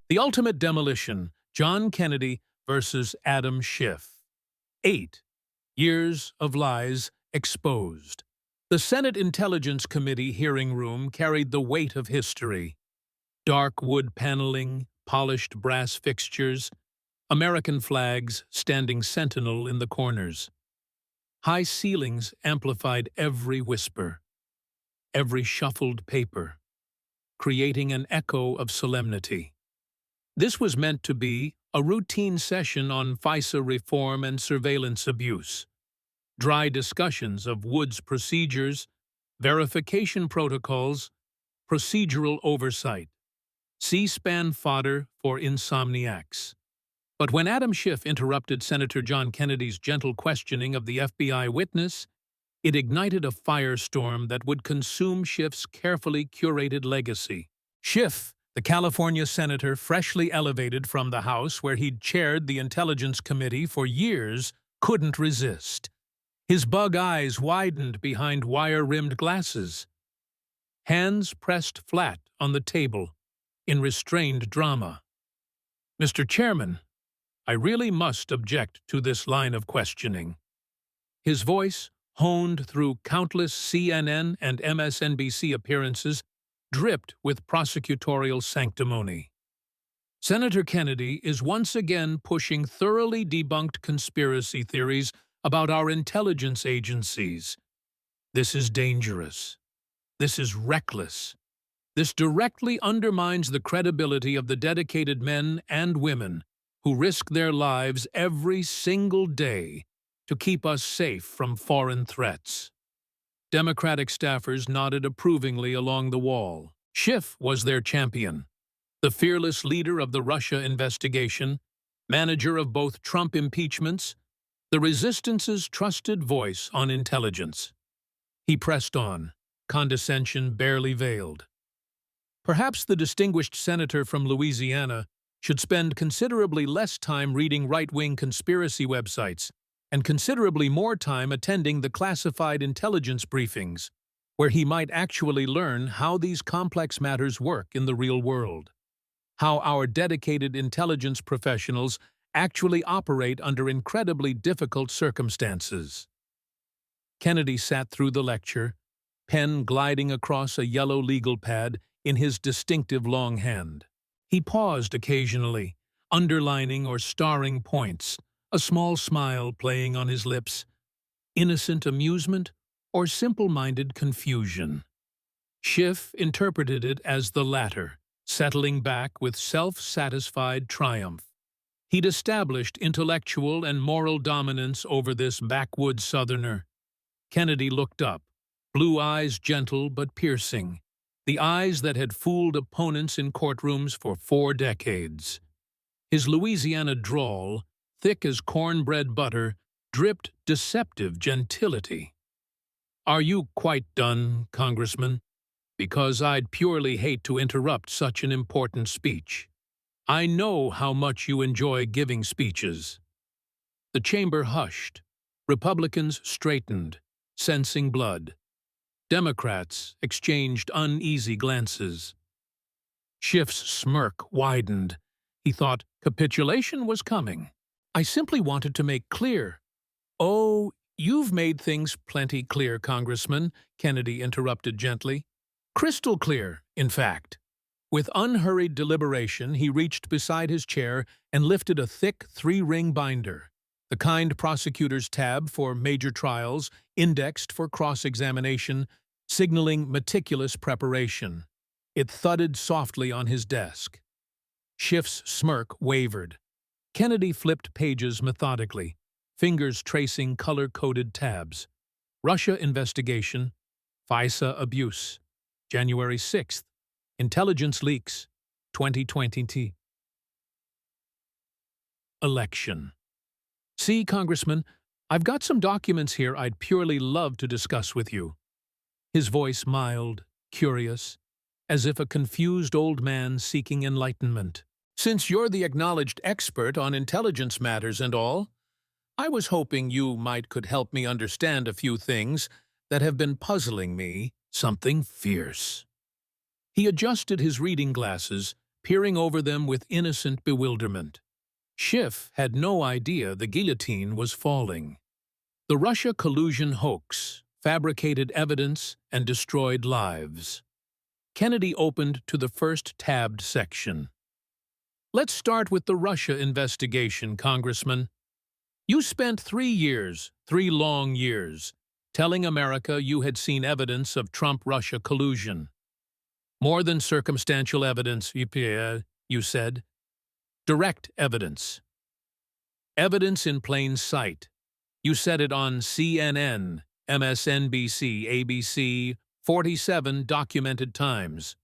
The Ultimate Demolition, John Kennedy versus Adam Schiff. 8 Years of Lies Exposed. The Senate Intelligence Committee hearing room carried the weight of history. Dark wood paneling, polished brass fixtures, American flags standing sentinel in the corners. High ceilings amplified every whisper, every shuffled paper, creating an echo of solemnity. This was meant to be a routine session on FISA reform and surveillance abuse. Dry discussions of Wood's procedures, verification protocols, procedural oversight. C-SPAN fodder for insomniacs. But when Adam Schiff interrupted Senator John Kennedy's gentle questioning of the FBI witness, it ignited a firestorm that would consume Schiff's carefully curated legacy. Schiff, the California senator freshly elevated from the House where he'd chaired the Intelligence Committee for years, couldn't resist. His bug eyes widened behind wire-rimmed glasses. Hands pressed flat on the table, in restrained drama. "Mr. Chairman, I really must object to this line of questioning." His voice, honed through countless CNN and MSNBC appearances, dripped with prosecutorial sanctimony. Senator Kennedy is once again pushing thoroughly debunked conspiracy theories about our intelligence agencies. This is dangerous. This is reckless. This directly undermines the credibility of the dedicated men and women who risk their lives every single day to keep us safe from foreign threats. Democratic staffers nodded approvingly along the wall. Schiff was their champion, the fearless leader of the Russia investigation, manager of both Trump impeachments, the resistance's trusted voice on intelligence. He pressed on, condescension barely veiled. Perhaps the distinguished senator from Louisiana should spend considerably less time reading right-wing conspiracy websites and considerably more time attending the classified intelligence briefings, where he might actually learn how these complex matters work in the real world, how our dedicated intelligence professionals actually operate under incredibly difficult circumstances. Kennedy sat through the lecture, pen gliding across a yellow legal pad in his distinctive long hand. He paused occasionally, underlining or starring points, a small smile playing on his lips, innocent amusement or simple-minded confusion. Schiff interpreted it as the latter, settling back with self-satisfied triumph. He'd established intellectual and moral dominance over this backwoods Southerner. Kennedy looked up, blue eyes gentle but piercing, the eyes that had fooled opponents in courtrooms for 4 decades. His Louisiana drawl, thick as cornbread butter, dripped deceptive gentility. "Are you quite done, Congressman? Because I'd purely hate to interrupt such an important speech. I know how much you enjoy giving speeches." The chamber hushed. Republicans straightened, sensing blood. Democrats exchanged uneasy glances. Schiff's smirk widened. He thought capitulation was coming. "I simply wanted to make clear." "Oh, you've made things plenty clear, Congressman," Kennedy interrupted gently. "Crystal clear, in fact." With unhurried deliberation, he reached beside his chair and lifted a thick 3-ring binder, the kind prosecutors tab for major trials, indexed for cross-examination, signaling meticulous preparation. It thudded softly on his desk. Schiff's smirk wavered. Kennedy flipped pages methodically, fingers tracing color-coded tabs. Russia investigation, FISA abuse, January 6th, intelligence leaks, 2020. Election. "See, Congressman, I've got some documents here I'd purely love to discuss with you." His voice mild, curious, as if a confused old man seeking enlightenment. "Since you're the acknowledged expert on intelligence matters and all, I was hoping you could help me understand a few things that have been puzzling me, something fierce." He adjusted his reading glasses, peering over them with innocent bewilderment. Schiff had no idea the guillotine was falling. The Russia collusion hoax fabricated evidence and destroyed lives. Kennedy opened to the first tabbed section. Let's start with the Russia investigation, Congressman. You spent 3 years, 3 long years, telling America you had seen evidence of Trump-Russia collusion. More than circumstantial evidence, you said. Direct evidence. Evidence in plain sight. You said it on CNN, MSNBC, ABC, 47 documented times.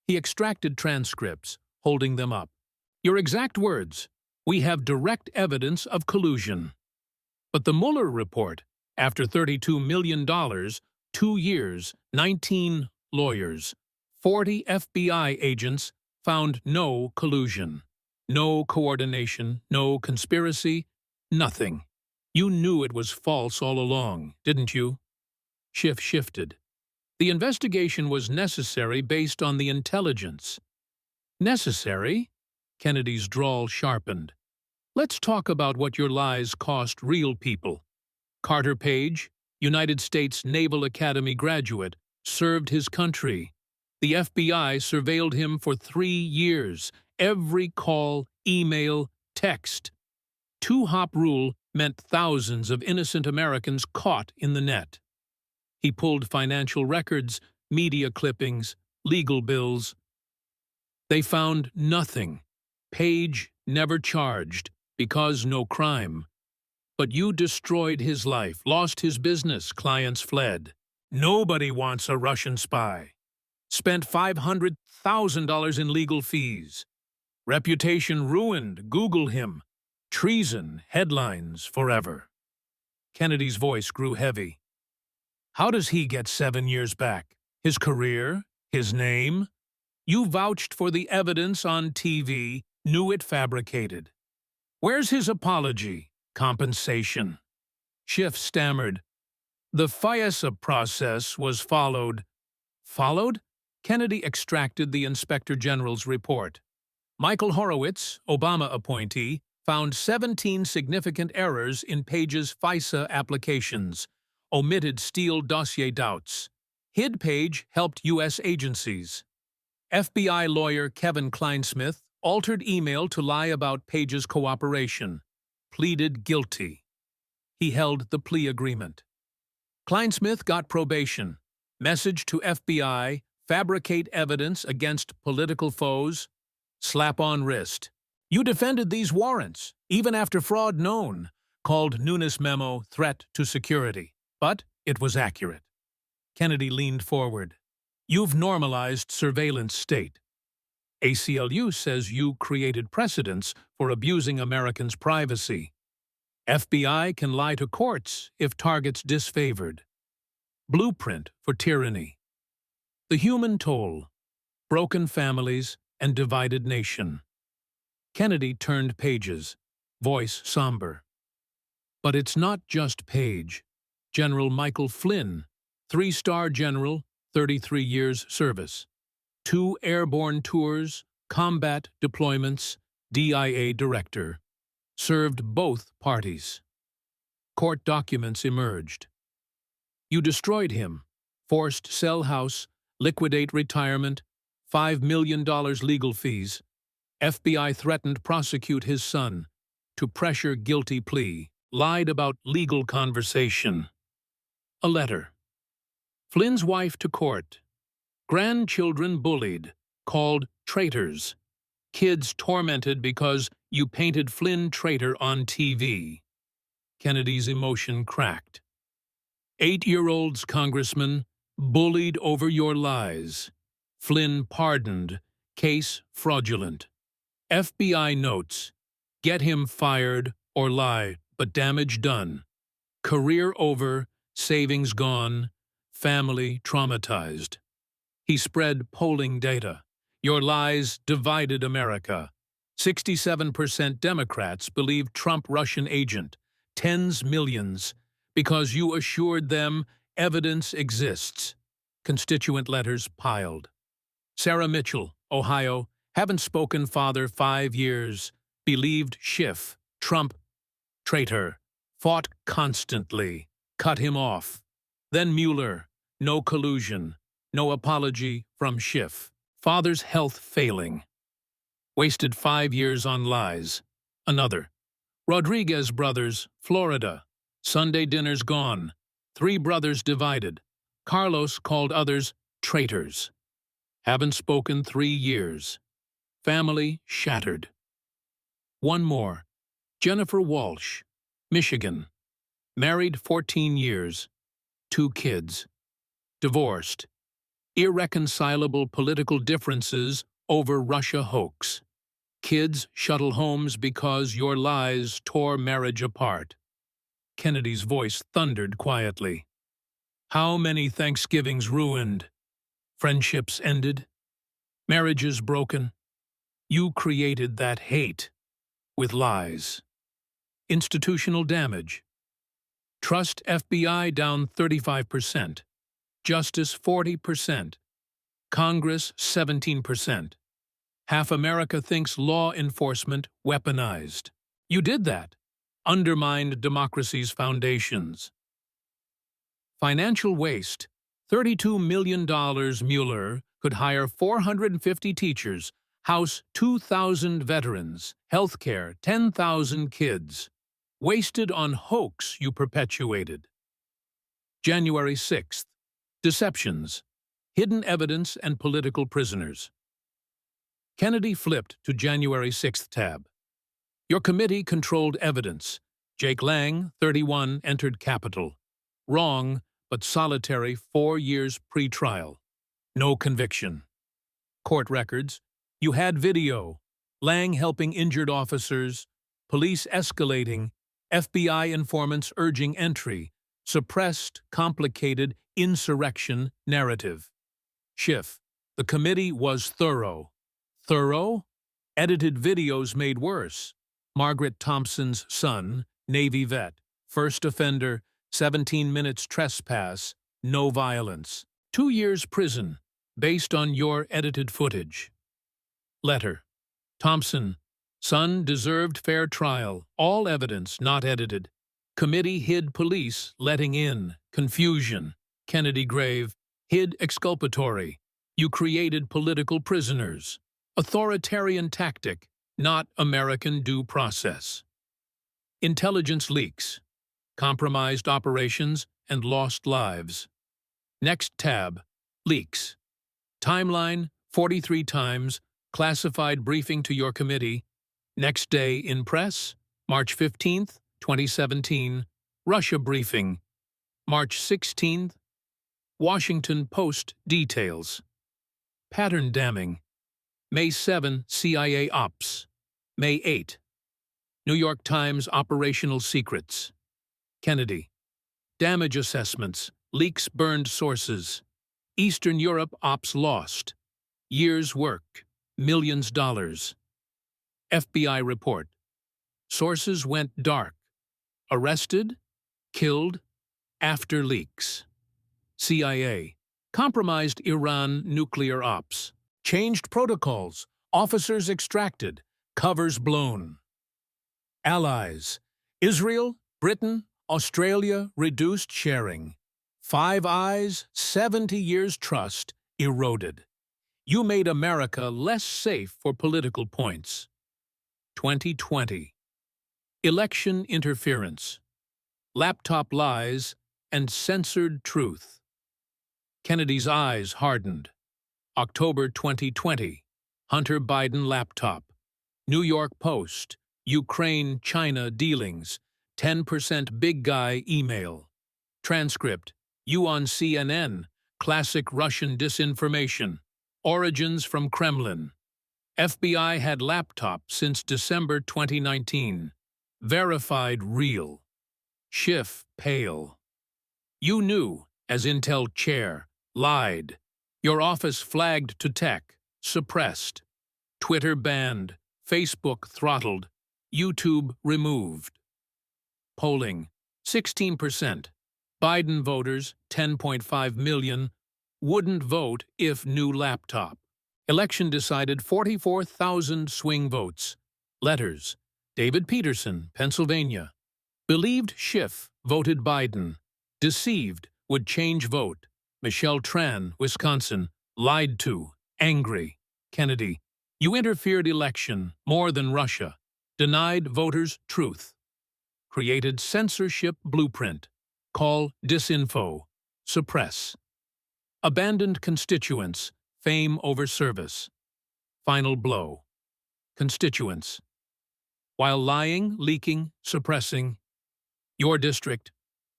He extracted transcripts, holding them up. Your exact words, "We have direct evidence of collusion." But the Mueller report, after $32 million, 2 years, 19 lawyers, 40 FBI agents, found no collusion. No coordination, no conspiracy, nothing. You knew it was false all along, didn't you? Schiff shifted. The investigation was necessary based on the intelligence. Necessary? Kennedy's drawl sharpened. Let's talk about what your lies cost real people. Carter Page, United States Naval Academy graduate, served his country. The FBI surveilled him for 3 years. Every call, email, text. 2-hop rule meant thousands of innocent Americans caught in the net. He pulled financial records, media clippings, legal bills. They found nothing. Page never charged, because no crime. But you destroyed his life, lost his business, clients fled. Nobody wants a Russian spy. Spent $500,000 in legal fees. Reputation ruined, Google him. Treason, headlines forever. Kennedy's voice grew heavy. How does he get 7 years back? His career? His name? You vouched for the evidence on TV, knew it fabricated. Where's his apology? Compensation? Schiff stammered. The FISA process was followed. Followed? Kennedy extracted the Inspector General's report. Michael Horowitz, Obama appointee, found 17 significant errors in Page's FISA applications, omitted Steele dossier doubts. Hid Page helped U.S. agencies. FBI lawyer Kevin Kleinsmith altered email to lie about Page's cooperation, pleaded guilty. He held the plea agreement. Kleinsmith got probation. Message to FBI, fabricate evidence against political foes, slap on wrist. You defended these warrants, even after fraud known, called Nunes memo threat to security. But it was accurate. Kennedy leaned forward. You've normalized surveillance state. ACLU says you created precedents for abusing Americans' privacy. FBI can lie to courts if targets disfavored. Blueprint for tyranny. The human toll. Broken families and divided nation. Kennedy turned pages, voice somber. But it's not just Page. General Michael Flynn, 3-star general, 33 years service. 2 airborne tours, combat deployments, DIA director. Served both parties. Court documents emerged. You destroyed him, forced sell house, liquidate retirement, $5 million legal fees. FBI threatened prosecute his son, to pressure guilty plea, lied about legal conversation. A letter. Flynn's wife to court. Grandchildren bullied, called traitors. Kids tormented because you painted Flynn traitor on TV. Kennedy's emotion cracked. 8-year-olds, Congressman, bullied over your lies. Flynn pardoned, case fraudulent. FBI notes, get him fired or lie, but damage done. Career over, savings gone, family traumatized. He spread polling data. Your lies divided America. 67% Democrats believe Trump Russian agent, tens millions, because you assured them evidence exists. Constituent letters piled. Sarah Mitchell, Ohio, Haven't spoken father 5 years. Believed Schiff. Trump. Traitor. Fought constantly. Cut him off. Then Mueller. No collusion. No apology from Schiff. Father's health failing. Wasted 5 years on lies. Another. Rodriguez brothers, Florida. Sunday dinners gone. 3 brothers divided. Carlos called others traitors. Haven't spoken 3 years. Family shattered. One more. Jennifer Walsh, Michigan. Married 14 years. 2 kids. Divorced. Irreconcilable political differences over Russia hoax. Kids shuttle homes because your lies tore marriage apart. Kennedy's voice thundered quietly. How many Thanksgivings ruined? Friendships ended? Marriages broken? You created that hate with lies. Institutional damage. Trust FBI down 35%. Justice 40%. Congress 17%. Half America thinks law enforcement weaponized. You did that. Undermined democracy's foundations. Financial waste. $32 million Mueller could hire 450 teachers, house 2,000 veterans, healthcare 10,000 kids. Wasted on hoax you perpetuated. January 6th. Deceptions. Hidden evidence and political prisoners. Kennedy flipped to January 6th tab. Your committee controlled evidence. Jake Lang, 31, entered Capitol. Wrong, but solitary 4 years pre-trial. No conviction. Court records. You had video. Lang helping injured officers. Police escalating. FBI informants urging entry. Suppressed, complicated insurrection narrative. Schiff. The committee was thorough. Thorough? Edited videos made worse. Margaret Thompson's son, Navy vet. First offender, 17 minutes trespass, no violence. 2 years prison, based on your edited footage. Letter. Thompson. Son deserved fair trial. All evidence not edited. Committee hid police letting in. Confusion. Kennedy grave. Hid exculpatory. You created political prisoners. Authoritarian tactic, not American due process. Intelligence leaks. Compromised operations and lost lives. Next tab. Leaks. Timeline, 43 times. Classified briefing to your committee. Next day in press, March 15th, 2017. Russia briefing. March 16th. Washington Post details. Pattern damning. May 7, CIA Ops. May 8. New York Times Operational Secrets. Kennedy. Damage assessments. Leaks burned sources. Eastern Europe Ops lost. Years' work. Millions dollars. FBI report. Sources went dark. Arrested. Killed. After leaks. CIA. Compromised Iran nuclear ops. Changed protocols. Officers extracted. Covers blown. Allies. Israel, Britain, Australia reduced sharing. 5 Eyes, 70 years trust eroded. You made America less safe for political points. 2020. Election interference. Laptop lies and censored truth. Kennedy's eyes hardened. October 2020. Hunter Biden laptop. New York Post. Ukraine-China dealings. 10% big guy email. Transcript. You on CNN. Classic Russian disinformation. Origins from Kremlin. FBI had laptop since December 2019. Verified real. Schiff pale. You knew, as Intel chair, lied. Your office flagged to tech, suppressed. Twitter banned, Facebook throttled, YouTube removed. Polling, 16%. Biden voters, 10.5 million, wouldn't vote if new laptop. Election decided 44,000 swing votes. Letters. David Peterson, Pennsylvania. Believed Schiff voted Biden. Deceived would change vote. Michelle Tran, Wisconsin. Lied to. Angry. Kennedy. You interfered election more than Russia. Denied voters truth. Created censorship blueprint. Call disinfo. Suppress. Abandoned constituents. Fame over service. Final blow. Constituents. While lying, leaking, suppressing. Your district.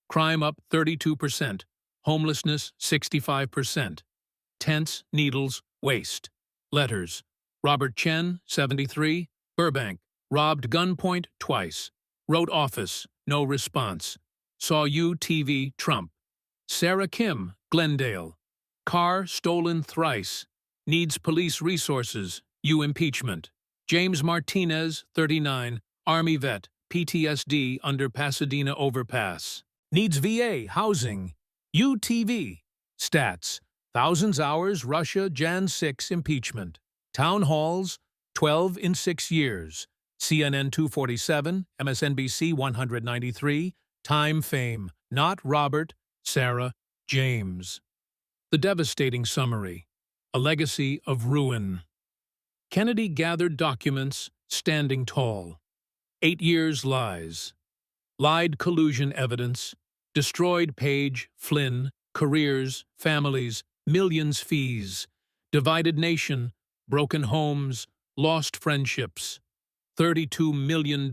Crime up 32%. Homelessness 65%. Tents, needles, waste. Letters. Robert Chen, 73, Burbank. Robbed gunpoint twice. Wrote office, no response. Saw you TV, Trump. Sarah Kim, Glendale. Car stolen thrice. Needs police resources, you impeachment. James Martinez, 39, Army vet, PTSD under Pasadena overpass. Needs VA, housing. UTV. Stats. Thousands hours, Russia, Jan 6, impeachment. Town halls, 12 in 6 years. CNN 247, MSNBC 193, Time fame, not Robert, Sarah, James. The devastating summary. A legacy of ruin. Kennedy gathered documents, standing tall. 8 years lies. Lied collusion evidence. Destroyed Page, Flynn, careers, families, millions fees. Divided nation, broken homes, lost friendships. $32 million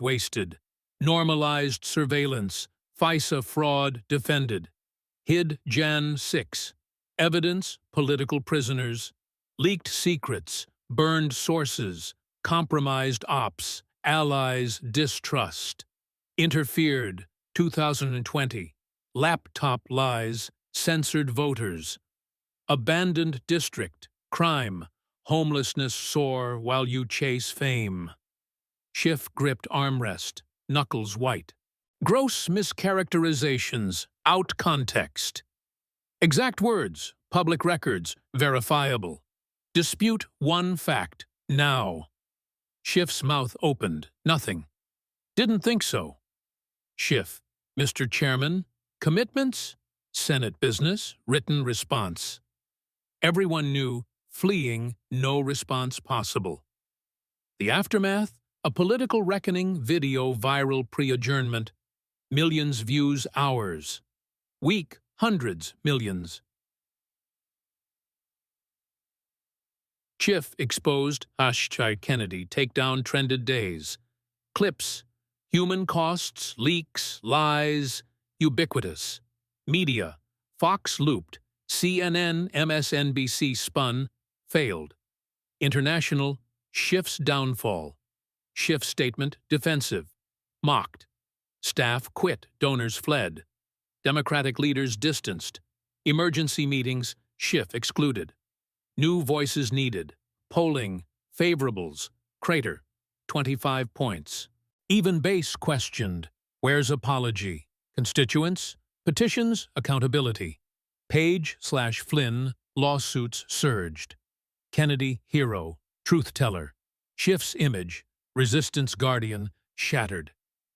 wasted. Normalized surveillance. FISA fraud defended. Hid Jan 6. Evidence, political prisoners. Leaked secrets, burned sources, compromised ops, allies distrust. Interfered, 2020. Laptop lies, censored voters. Abandoned district, crime, homelessness soar while you chase fame. Schiff gripped armrest, knuckles white. Gross mischaracterizations, out context. Exact words, public records, verifiable. Dispute one fact, now. Schiff's mouth opened, nothing. Didn't think so. Schiff, Mr. Chairman, commitments, Senate business, written response. Everyone knew, fleeing, no response possible. The aftermath, a political reckoning video viral pre-adjournment. Millions views hours. Week, hundreds, millions. Schiff exposed #Kennedy takedown trended days. Clips, human costs, leaks, lies, ubiquitous. Media, Fox looped, CNN, MSNBC spun, failed. International, Schiff's downfall. Schiff statement, defensive. Mocked. Staff quit, donors fled. Democratic leaders distanced. Emergency meetings, Schiff excluded. New voices needed. Polling, favorables, crater, 25 points. Even base questioned. Where's apology? Constituents, petitions, accountability. Page/Flynn, lawsuits surged. Kennedy, hero, truth teller. Schiff's image, resistance guardian, shattered.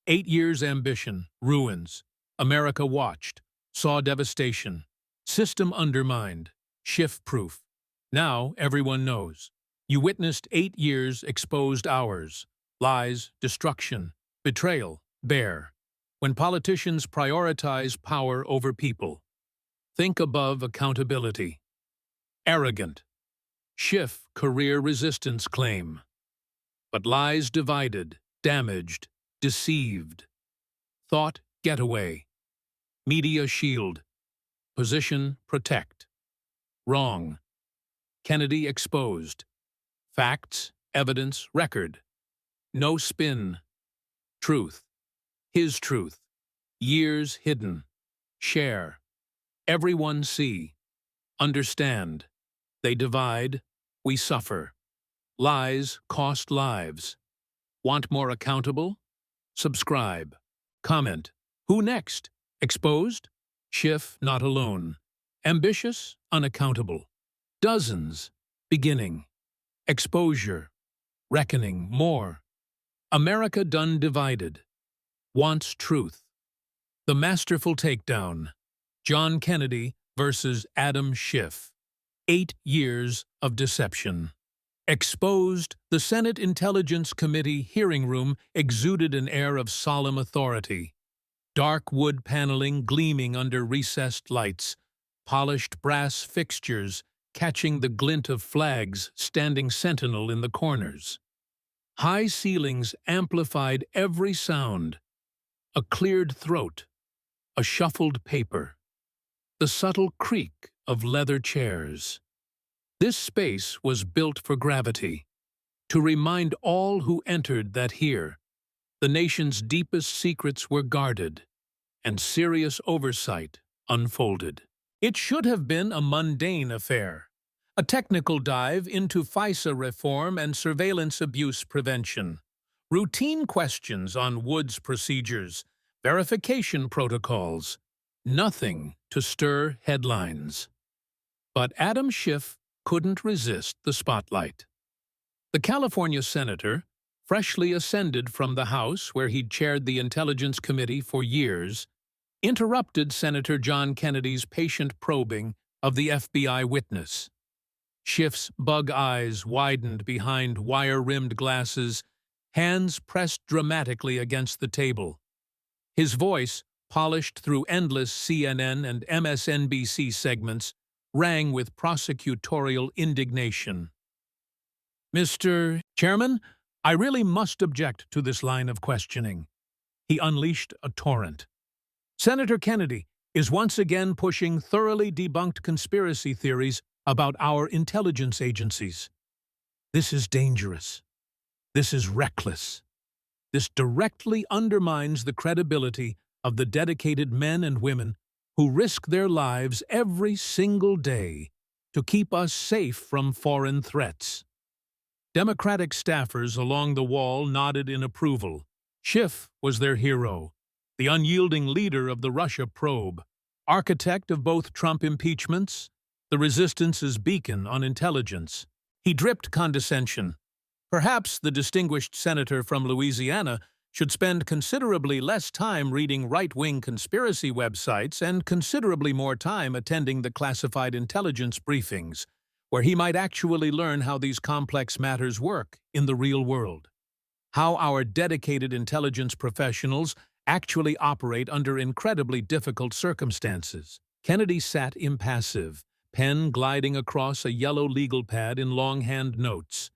8 years ambition, ruins. America watched, saw devastation. System undermined, Schiff proof. Now everyone knows. You witnessed 8 years exposed hours. Lies, destruction, betrayal, bare. When politicians prioritize power over people. Think above accountability. Arrogant. Schiff career resistance claim. But lies divided, damaged, deceived. Thought getaway. Media shield. Position protect. Wrong. Kennedy exposed. Facts, evidence, record. No spin. Truth. His truth. Years hidden. Share. Everyone see. Understand. They divide. We suffer. Lies cost lives. Want more accountable? Subscribe. Comment. Who next? Exposed? Schiff not alone. Ambitious? Unaccountable. Dozens. Beginning. Exposure. Reckoning. More. America done divided. Wants truth. The masterful takedown. John Kennedy versus Adam Schiff. 8 years of deception. Exposed, the Senate Intelligence Committee hearing room exuded an air of solemn authority. Dark wood paneling gleaming under recessed lights, polished brass fixtures catching the glint of flags standing sentinel in the corners. High ceilings amplified every sound. A cleared throat, a shuffled paper, the subtle creak of leather chairs. This space was built for gravity, to remind all who entered that here, the nation's deepest secrets were guarded, and serious oversight unfolded. It should have been a mundane affair, a technical dive into FISA reform and surveillance abuse prevention, routine questions on Wood's procedures, verification protocols, nothing to stir headlines. But Adam Schiff couldn't resist the spotlight. The California senator, freshly ascended from the House where he'd chaired the Intelligence Committee for years, interrupted Senator John Kennedy's patient probing of the FBI witness. Schiff's bug eyes widened behind wire-rimmed glasses, hands pressed dramatically against the table. His voice, polished through endless CNN and MSNBC segments, rang with prosecutorial indignation. "Mr. Chairman, I really must object to this line of questioning." He unleashed a torrent. "Senator Kennedy is once again pushing thoroughly debunked conspiracy theories about our intelligence agencies. This is dangerous. This is reckless. This directly undermines the credibility of the dedicated men and women who risk their lives every single day to keep us safe from foreign threats." Democratic staffers along the wall nodded in approval. Schiff was their hero, the unyielding leader of the Russia probe, architect of both Trump impeachments, the resistance's beacon on intelligence. He dripped condescension. Perhaps the distinguished senator from Louisiana should spend considerably less time reading right-wing conspiracy websites and considerably more time attending the classified intelligence briefings, where he might actually learn how these complex matters work in the real world. How our dedicated intelligence professionals actually operate under incredibly difficult circumstances. Kennedy sat impassive, pen gliding across a yellow legal pad in longhand notes.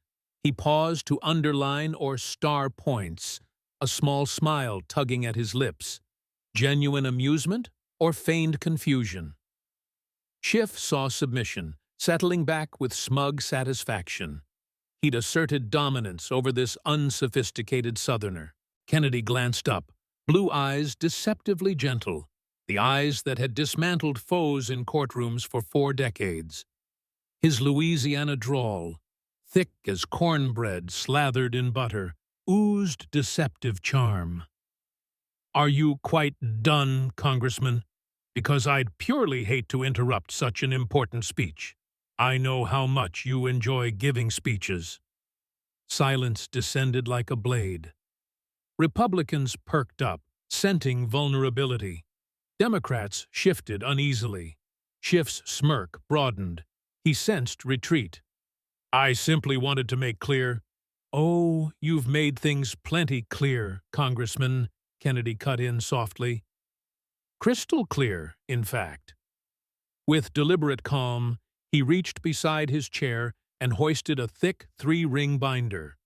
He paused to underline or star points, a small smile tugging at his lips. Genuine amusement or feigned confusion? Schiff saw submission, settling back with smug satisfaction. He'd asserted dominance over this unsophisticated Southerner. Kennedy glanced up, blue eyes deceptively gentle, the eyes that had dismantled foes in courtrooms for 4 decades. His Louisiana drawl, thick as cornbread slathered in butter, oozed deceptive charm. "Are you quite done, Congressman? Because I'd purely hate to interrupt such an important speech. I know how much you enjoy giving speeches." Silence descended like a blade. Republicans perked up, scenting vulnerability. Democrats shifted uneasily. Schiff's smirk broadened. He sensed retreat. "I simply wanted to make clear—" "Oh, you've made things plenty clear, Congressman," Kennedy cut in softly. "Crystal clear, in fact." With deliberate calm, he reached beside his chair and hoisted a thick 3-ring binder.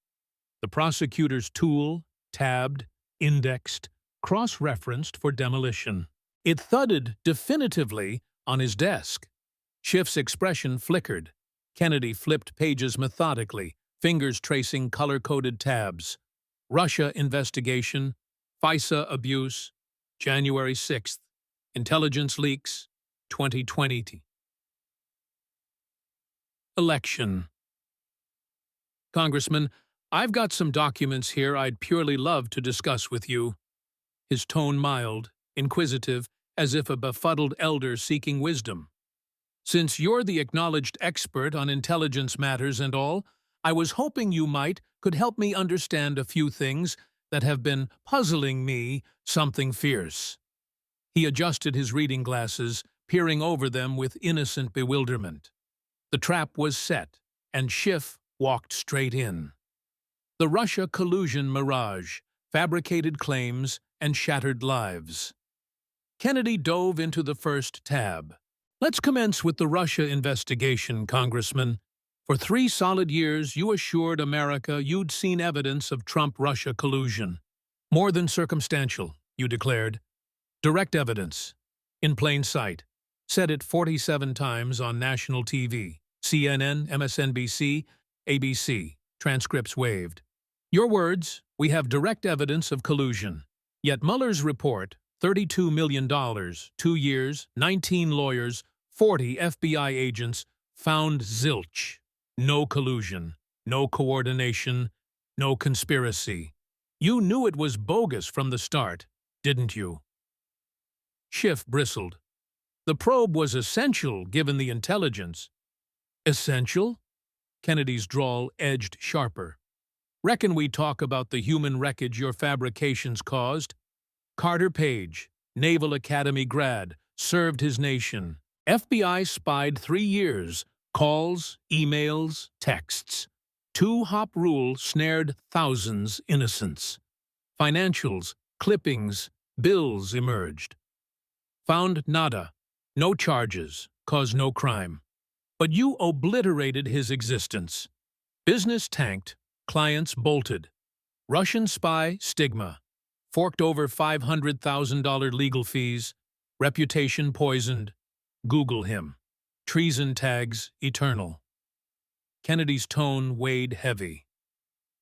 The prosecutor's tool, tabbed, indexed, cross-referenced for demolition. It thudded definitively on his desk. Schiff's expression flickered. Kennedy flipped pages methodically, fingers tracing color-coded tabs. Russia investigation, FISA abuse, January 6th, intelligence leaks, 2020. Election. "Congressman, I've got some documents here I'd purely love to discuss with you." His tone mild, inquisitive, as if a befuddled elder seeking wisdom. Since you're the acknowledged expert on intelligence matters and all, I was hoping you could help me understand a few things that have been puzzling me something fierce. He adjusted his reading glasses, peering over them with innocent bewilderment. The trap was set, and Schiff walked straight in. The Russia collusion mirage, fabricated claims, and shattered lives. Kennedy dove into the first tab. Let's commence with the Russia investigation, Congressman. For 3 solid years, you assured America you'd seen evidence of Trump-Russia collusion. More than circumstantial, you declared. Direct evidence. In plain sight. Said it 47 times on national TV. CNN, MSNBC, ABC. Transcripts waived. Your words, we have direct evidence of collusion. Yet Mueller's report, $32 million, 2 years, 19 lawyers, 40 FBI agents, found zilch. No collusion, no coordination, no conspiracy. You knew it was bogus from the start, didn't you? Schiff bristled. The probe was essential given the intelligence. Essential? Kennedy's drawl edged sharper. Reckon we talk about the human wreckage your fabrications caused? Carter Page, Naval Academy grad, served his nation. FBI spied 3 years, calls, emails, texts. 2-hop rule snared thousands innocents. Financials, clippings, bills emerged. Found nada, no charges, caused no crime. But you obliterated his existence. Business tanked, clients bolted. Russian spy stigma. Forked over $500,000 legal fees. Reputation poisoned. Google him. Treason tags eternal. Kennedy's tone weighed heavy.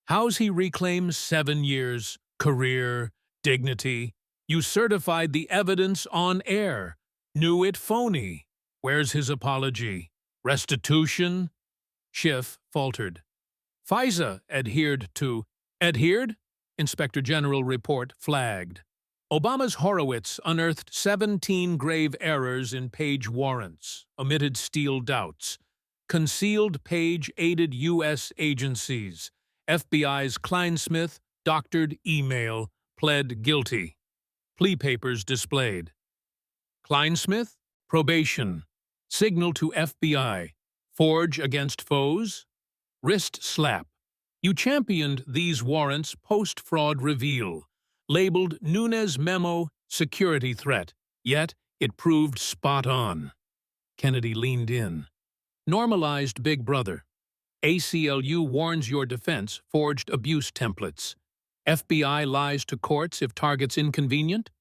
How's he reclaim 7 years, career, dignity? You certified the evidence on air. Knew it phony. Where's his apology? Restitution? Schiff faltered. FISA adhered to... Adhered? Inspector General report flagged. Obama's Horowitz unearthed 17 grave errors in Page warrants, omitted Steele doubts. Concealed Page aided U.S. agencies. FBI's Kleinsmith doctored email, pled guilty. Plea papers displayed. Kleinsmith? Probation. Signal to FBI. Forge against foes? Wrist slap. You championed these warrants post-fraud reveal. Labeled Nunes memo security threat, yet it proved spot on. Kennedy leaned in. Normalized Big Brother. ACLU warns your defense forged abuse templates. FBI lies to courts if target's inconvenient.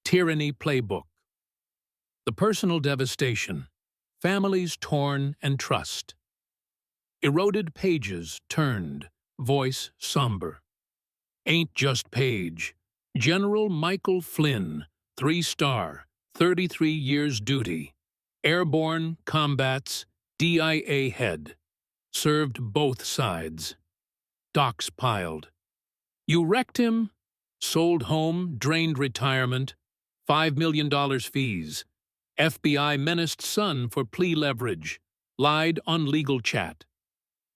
Tyranny playbook. The personal devastation. Families torn and trust. Eroded pages turned, voice somber. Ain't just Page. General Michael Flynn, 3-star, 33 years duty. Airborne, combats, DIA head. Served both sides. Docs piled. You wrecked him, sold home, drained retirement, $5 million fees. FBI menaced son for plea leverage, lied on legal chat.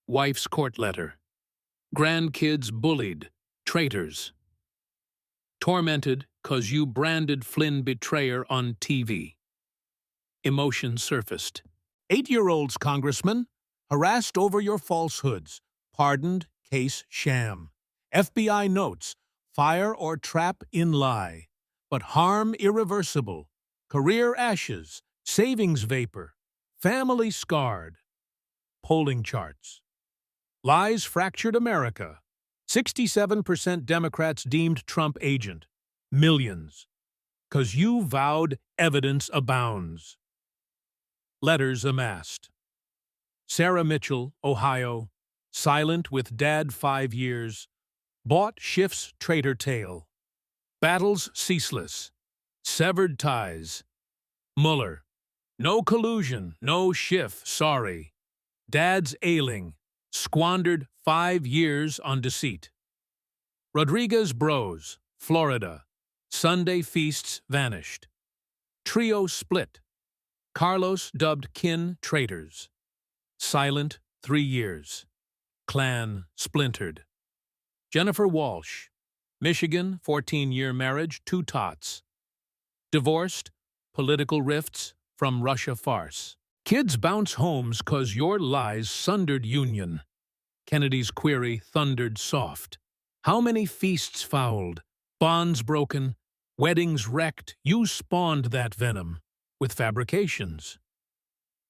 Wife's court letter. Grandkids bullied, traitors. Tormented 'cause you branded Flynn betrayer on TV. Emotion surfaced. 8-year-olds, Congressman, harassed over your falsehoods. Pardoned, case sham. FBI notes, fire or trap in lie. But harm irreversible. Career ashes, savings vapor. Family scarred. Polling charts. Lies fractured America. 67% Democrats deemed Trump agent. Millions. 'Cause you vowed evidence abounds. Letters amassed. Sarah Mitchell, Ohio, silent with dad 5 years, bought Schiff's traitor tale. Battles ceaseless. Severed ties. Mueller. No collusion, no Schiff, sorry. Dad's ailing. Squandered 5 years on deceit. Rodriguez Bros, Florida. Sunday feasts vanished. Trio split. Carlos dubbed kin traitors. Silent 3 years. Clan splintered. Jennifer Walsh. Michigan, 14-year marriage, 2 tots. Divorced, political rifts from Russia farce. Kids bounce homes 'cause your lies sundered union. Kennedy's query thundered soft. How many feasts fouled, bonds broken, weddings wrecked, you spawned that venom with fabrications.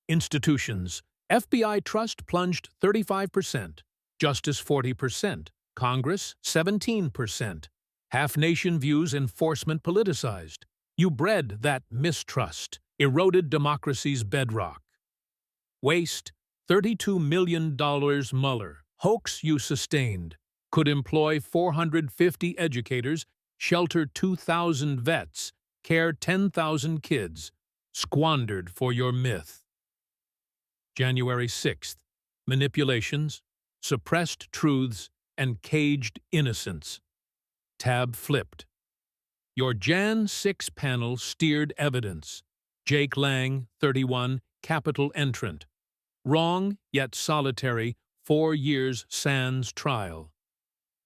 Institutions. FBI trust plunged 35%, Justice 40%, Congress 17%. Half-nation views enforcement politicized. You bred that mistrust, eroded democracy's bedrock. Waste, $32 million Mueller, hoax you sustained, could employ 450 educators, shelter 2,000 vets, care 10,000 kids, squandered for your myth. January 6th, manipulations, suppressed truths, and caged innocence. Tab flipped. Your Jan 6 panel steered evidence. Jake Lang, 31, Capitol entrant. Wrong, yet solitary, 4 years sans trial.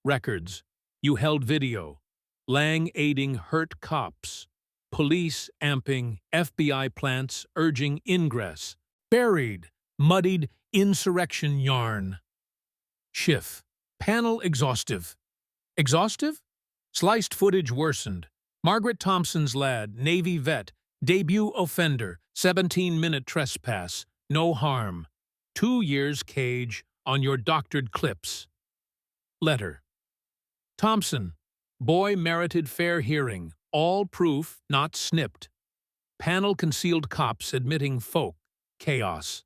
Records. You held video. Lang aiding hurt cops. Police amping FBI plants urging ingress. Buried, muddied insurrection yarn. Schiff. Panel exhaustive. Exhaustive? Sliced footage worsened. Margaret Thompson's lad, Navy vet, debut offender, 17-minute trespass, no harm. 2 years cage on your doctored clips. Letter. Thompson. Boy merited fair hearing. All proof not snipped. Panel concealed cops admitting folk. Chaos.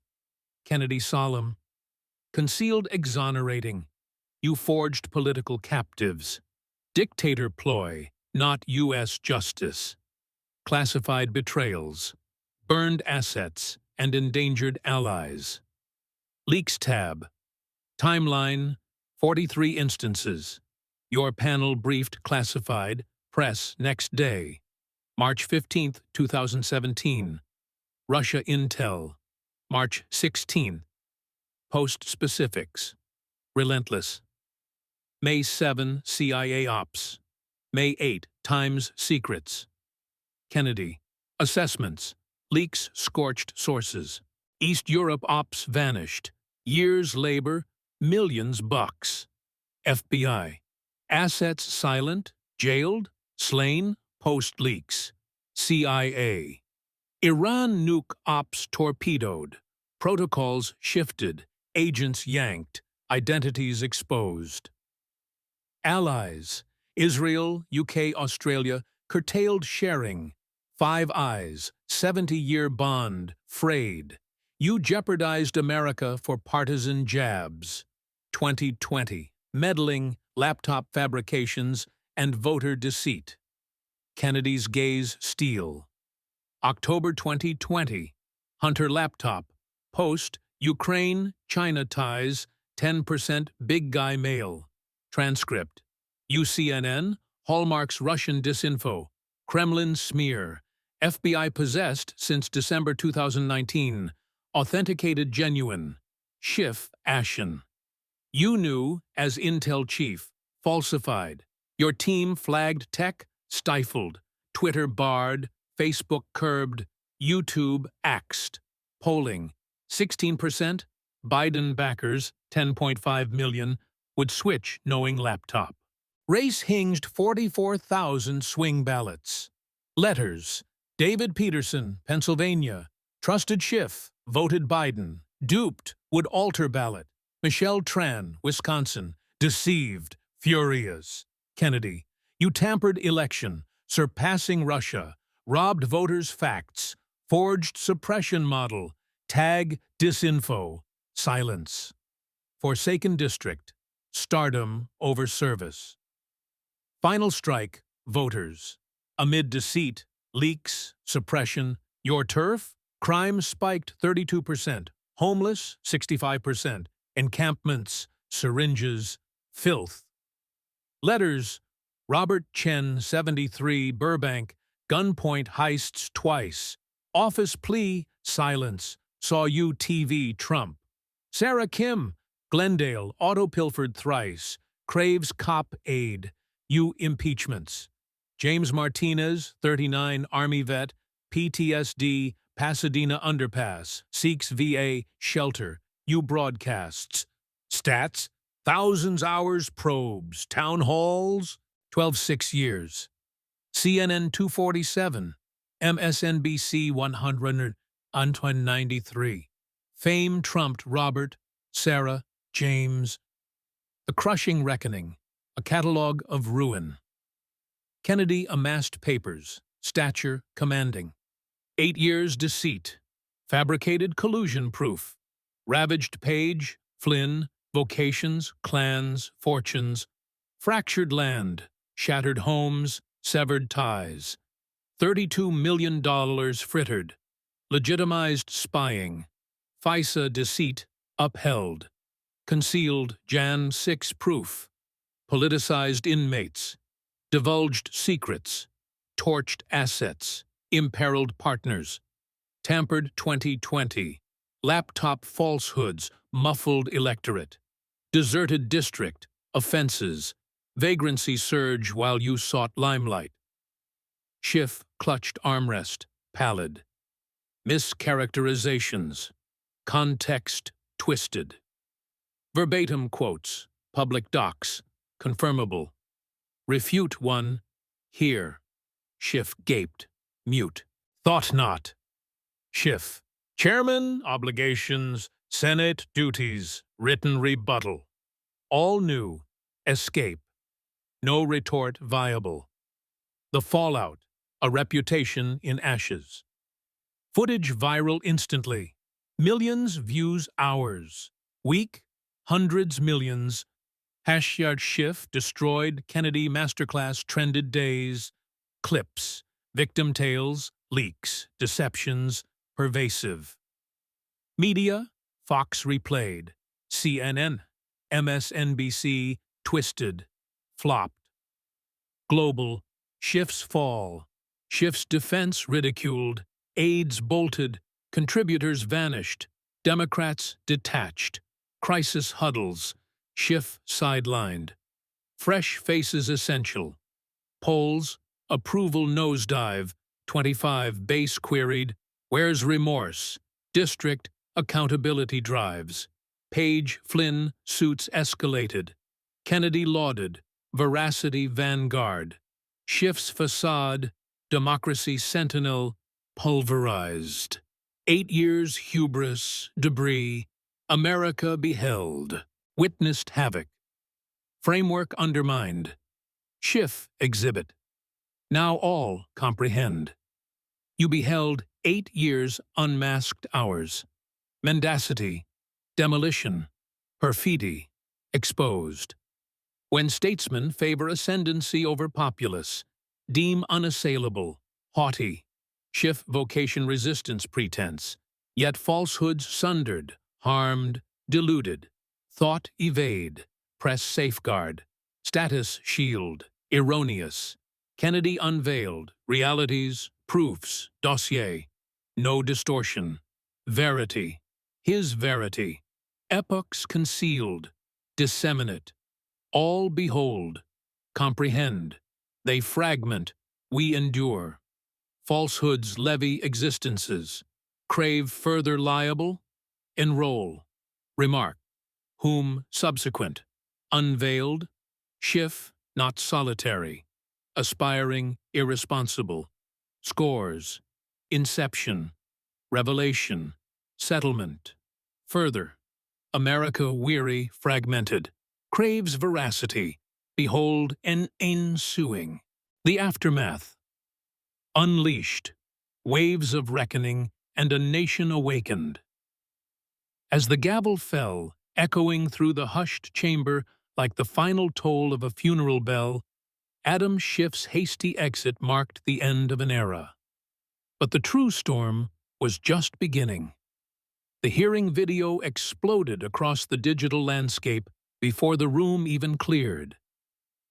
Kennedy solemn. Concealed exonerating. You forged political captives. Dictator ploy, not U.S. justice. Classified betrayals. Burned assets and endangered allies. Leaks tab. Timeline, 43 instances. Your panel briefed classified, press next day. March 15, 2017. Russia Intel. March 16. Post specifics. Relentless. May 7, CIA Ops. May 8, Times Secrets. Kennedy. Assessments. Leaks scorched sources. East Europe Ops vanished. Years labor, millions bucks. FBI. Assets silent, jailed, slain, post leaks. CIA. Iran nuke ops torpedoed. Protocols shifted. Agents yanked. Identities exposed. Allies. Israel, UK, Australia, curtailed sharing. Five Eyes, 70-year bond, frayed. You jeopardized America for partisan jabs. 2020, meddling, laptop fabrications, and voter deceit. Kennedy's gaze steel. October 2020, Hunter laptop, post, Ukraine, China ties, 10% big guy mail. Transcript. UCNN, Hallmark's Russian disinfo. Kremlin smear. FBI possessed since December 2019. Authenticated genuine. Schiff ashen. You knew as Intel chief. Falsified. Your team flagged tech, stifled. Twitter barred. Facebook curbed. YouTube axed. Polling. 16%. Biden backers, 10.5 million, would switch knowing laptop. Race hinged 44,000 swing ballots. Letters. David Peterson, Pennsylvania. Trusted Schiff, voted Biden. Duped, would alter ballot. Michelle Tran, Wisconsin. Deceived, furious. Kennedy. You tampered election, surpassing Russia. Robbed voters' facts. Forged suppression model. Tag disinfo. Silence. Forsaken district. Stardom over service. Final strike, voters. Amid deceit, leaks, suppression, your turf? Crime spiked 32%, homeless 65%, encampments, syringes, filth. Letters, Robert Chen, 73, Burbank, gunpoint heists twice, office plea, silence, saw you TV Trump. Sarah Kim, Glendale, auto-pilfered thrice, craves cop aid, you impeachments. James Martinez, 39, Army vet, PTSD, Pasadena underpass, seeks VA shelter, you broadcasts. Stats, thousands hours probes, town halls, 12 years. CNN 247, MSNBC 193. Fame trumped Robert, Sarah, James. The Crushing Reckoning, a catalogue of ruin. Kennedy amassed papers, stature commanding. 8 years deceit, fabricated collusion proof. Ravaged Page, Flynn, vocations, clans, fortunes. Fractured land, shattered homes, severed ties. $32 million frittered. Legitimized spying. FISA deceit upheld. Concealed Jan 6 proof. Politicized inmates. Divulged secrets. Torched assets. Imperiled partners. Tampered 2020. Laptop falsehoods. Muffled electorate. Deserted district. Offenses. Vagrancy surge while you sought limelight. Schiff clutched armrest. Pallid. Mischaracterizations. Context twisted. Verbatim quotes. Public docs. Confirmable. Refute one. Here. Schiff gaped. Mute. Thought not. Schiff. Chairman, obligations, Senate duties, written rebuttal. All new. Escape. No retort viable. The fallout. A reputation in ashes. Footage viral instantly. Millions views hours. Week. Hundreds millions. Schiff destroyed Kennedy masterclass trended days. Clips. Victim tales. Leaks. Deceptions. Pervasive. Media. Fox replayed. CNN. MSNBC. Twisted. Flopped. Global. Schiff's fall. Schiff's defense ridiculed. Aides bolted. Contributors vanished. Democrats detached. Crisis huddles. Schiff sidelined. Fresh faces essential. Polls. Approval nosedive. 25 base queried. Where's remorse? District. Accountability drives. Page, Flynn, suits escalated. Kennedy lauded. Veracity vanguard. Schiff's facade. Democracy sentinel. Pulverized. 8 years hubris, debris. America beheld. Witnessed havoc. Framework undermined. Schiff exhibit. Now all comprehend. You beheld 8 years unmasked hours. Mendacity. Demolition. Perfidy. Exposed. When statesmen favor ascendancy over populace, deem unassailable, haughty, Schiff vocation resistance pretense, yet falsehoods sundered, harmed, deluded, thought evade, press safeguard, status shield, erroneous, Kennedy unveiled, realities, proofs, dossier, no distortion, verity, his verity, epochs concealed, disseminate, all behold, comprehend, they fragment, we endure. Falsehoods levy existences. Crave further liable? Enroll. Remark. Whom subsequent. Unveiled. Schiff, not solitary. Aspiring, irresponsible. Scores. Inception. Revelation. Settlement. Further. America weary, fragmented. Craves veracity. Behold an ensuing. The aftermath. Unleashed, waves of reckoning, and a nation awakened. As the gavel fell, echoing through the hushed chamber like the final toll of a funeral bell, Adam Schiff's hasty exit marked the end of an era. But the true storm was just beginning. The hearing video exploded across the digital landscape before the room even cleared.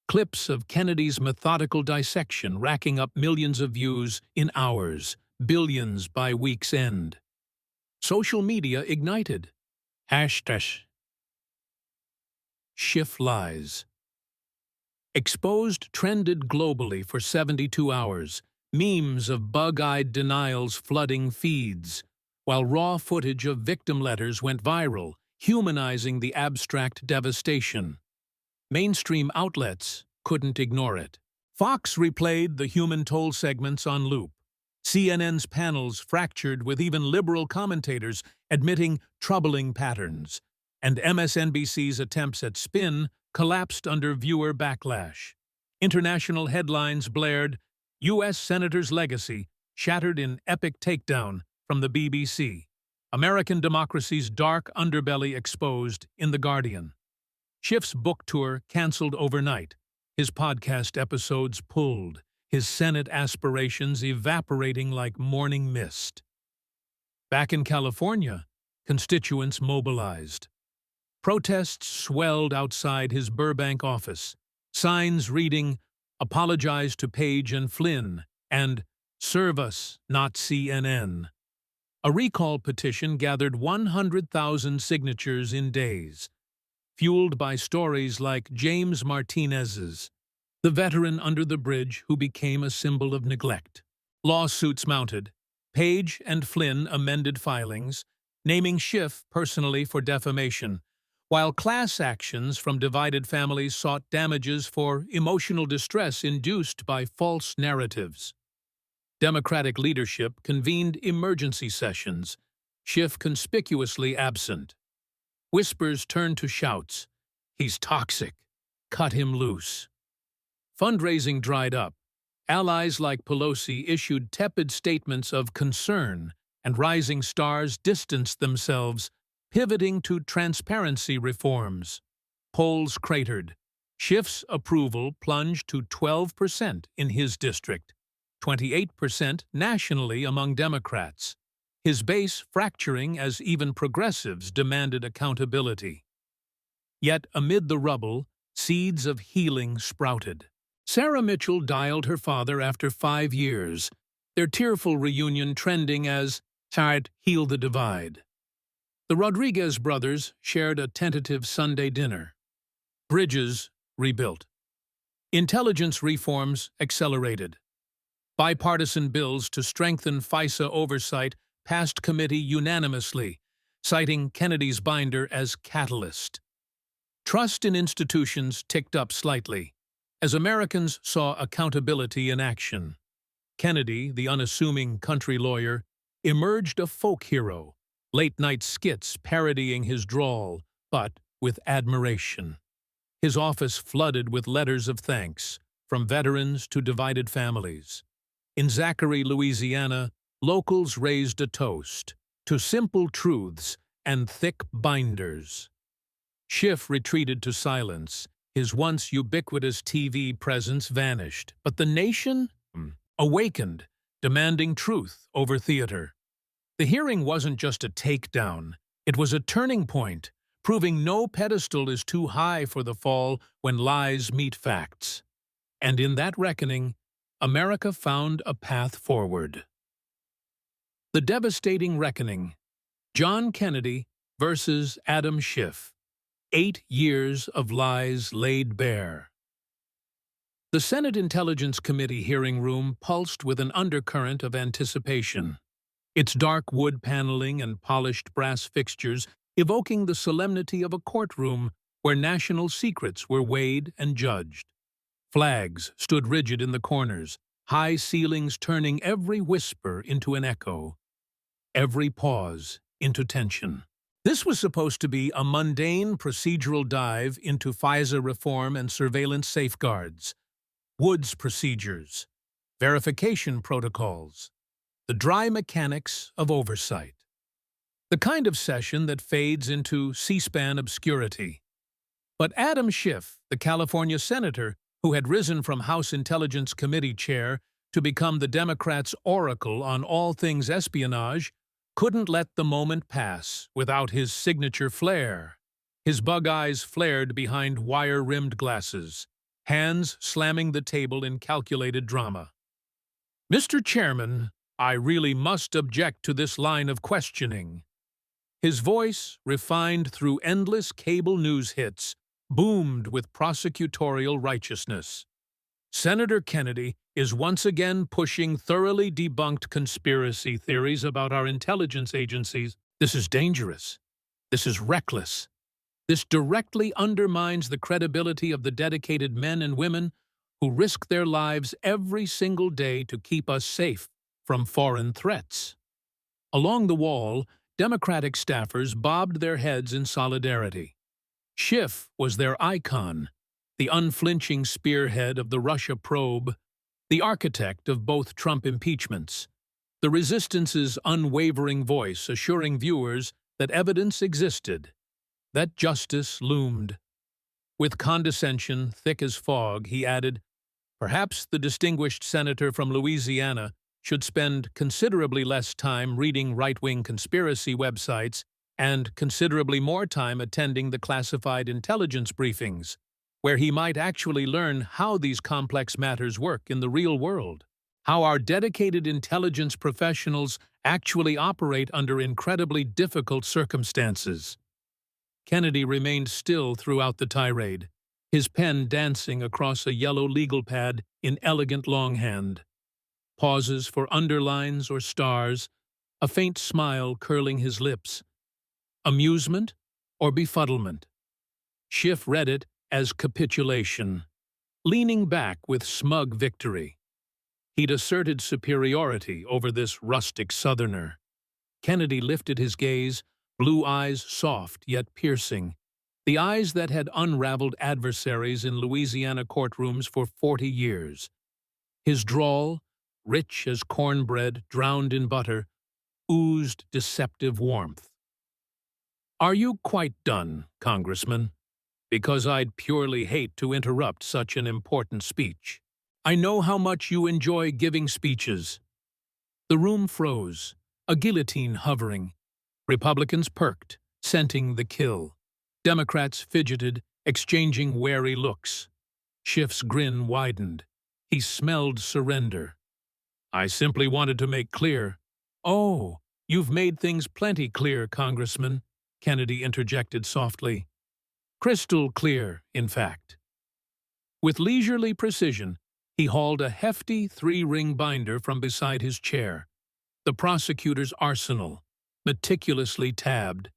Clips of Kennedy's methodical dissection racking up millions of views in hours, billions by week's end. Social media ignited. Hashtag Schiff lies. Exposed trended globally for 72 hours, memes of bug-eyed denials flooding feeds, while raw footage of victim letters went viral, humanizing the abstract devastation. Mainstream outlets couldn't ignore it. Fox replayed the human toll segments on loop. CNN's panels fractured with even liberal commentators admitting troubling patterns, and MSNBC's attempts at spin collapsed under viewer backlash. International headlines blared, U.S. Senator's legacy shattered in epic takedown from the BBC. American democracy's dark underbelly exposed in The Guardian. Schiff's book tour canceled overnight, his podcast episodes pulled, his Senate aspirations evaporating like morning mist. Back in California, constituents mobilized. Protests swelled outside his Burbank office, signs reading, "Apologize to Page and Flynn," and "Serve us, not CNN." A recall petition gathered 100,000 signatures in days, fueled by stories like James Martinez's, the veteran under the bridge who became a symbol of neglect. Lawsuits mounted. Page and Flynn amended filings, naming Schiff personally for defamation, while class actions from divided families sought damages for emotional distress induced by false narratives. Democratic leadership convened emergency sessions, Schiff conspicuously absent. Whispers turned to shouts. "He's toxic. Cut him loose." Fundraising dried up. Allies like Pelosi issued tepid statements of concern, and rising stars distanced themselves, pivoting to transparency reforms. Polls cratered. Schiff's approval plunged to 12% in his district, 28% nationally among Democrats, his base fracturing as even progressives demanded accountability. Yet amid the rubble, seeds of healing sprouted. Sarah Mitchell dialed her father after 5 years, their tearful reunion trending as "Tide Heal the Divide." The Rodriguez brothers shared a tentative Sunday dinner. Bridges rebuilt. Intelligence reforms accelerated. Bipartisan bills to strengthen FISA oversight passed committee unanimously, citing Kennedy's binder as catalyst. Trust in institutions ticked up slightly, as Americans saw accountability in action. Kennedy, the unassuming country lawyer, emerged a folk hero, late-night skits parodying his drawl, but with admiration. His office flooded with letters of thanks, from veterans to divided families. In Zachary, Louisiana, locals raised a toast to simple truths and thick binders. Schiff retreated to silence. His once ubiquitous TV presence vanished, but the nation awakened, demanding truth over theater. The hearing wasn't just a takedown, it was a turning point, proving no pedestal is too high for the fall when lies meet facts. And in that reckoning, America found a path forward. The devastating reckoning. John Kennedy versus Adam Schiff. 8 years of lies laid bare. The Senate Intelligence Committee hearing room pulsed with an undercurrent of anticipation, its dark wood paneling and polished brass fixtures evoking the solemnity of a courtroom where national secrets were weighed and judged. Flags stood rigid in the corners, high ceilings turning every whisper into an echo, every pause into tension. This was supposed to be a mundane procedural dive into FISA reform and surveillance safeguards, Woods procedures, verification protocols, the dry mechanics of oversight. The kind of session that fades into C-SPAN obscurity. But Adam Schiff, the California senator who had risen from House Intelligence Committee chair to become the Democrats' oracle on all things espionage, couldn't let the moment pass without his signature flair. His bug eyes flared behind wire-rimmed glasses, hands slamming the table in calculated drama. "Mr. Chairman, I really must object to this line of questioning." His voice, refined through endless cable news hits, boomed with prosecutorial righteousness. Senator Kennedy is once again pushing thoroughly debunked conspiracy theories about our intelligence agencies. This is dangerous. This is reckless. This directly undermines the credibility of the dedicated men and women who risk their lives every single day to keep us safe from foreign threats. Along the wall, Democratic staffers bobbed their heads in solidarity. Schiff was their icon, the unflinching spearhead of the Russia probe, the architect of both Trump impeachments, the resistance's unwavering voice assuring viewers that evidence existed, that justice loomed. With condescension thick as fog, he added, "Perhaps the distinguished senator from Louisiana should spend considerably less time reading right-wing conspiracy websites and considerably more time attending the classified intelligence briefings, where he might actually learn how these complex matters work in the real world, how our dedicated intelligence professionals actually operate under incredibly difficult circumstances." Kennedy remained still throughout the tirade, his pen dancing across a yellow legal pad in elegant longhand. Pauses for underlines or stars, a faint smile curling his lips. Amusement or befuddlement? Schiff read it as capitulation, leaning back with smug victory. He'd asserted superiority over this rustic Southerner. Kennedy lifted his gaze, blue eyes soft yet piercing, the eyes that had unraveled adversaries in Louisiana courtrooms for 40 years. His drawl, rich as cornbread drowned in butter, oozed deceptive warmth. "Are you quite done, Congressman? Because I'd purely hate to interrupt such an important speech. I know how much you enjoy giving speeches." The room froze, a guillotine hovering. Republicans perked, scenting the kill. Democrats fidgeted, exchanging wary looks. Schiff's grin widened. He smelled surrender. "I simply wanted to make clear." "Oh, you've made things plenty clear, Congressman," Kennedy interjected softly. "Crystal clear, in fact." With leisurely precision, he hauled a hefty three-ring binder from beside his chair. The prosecutor's arsenal, meticulously tabbed,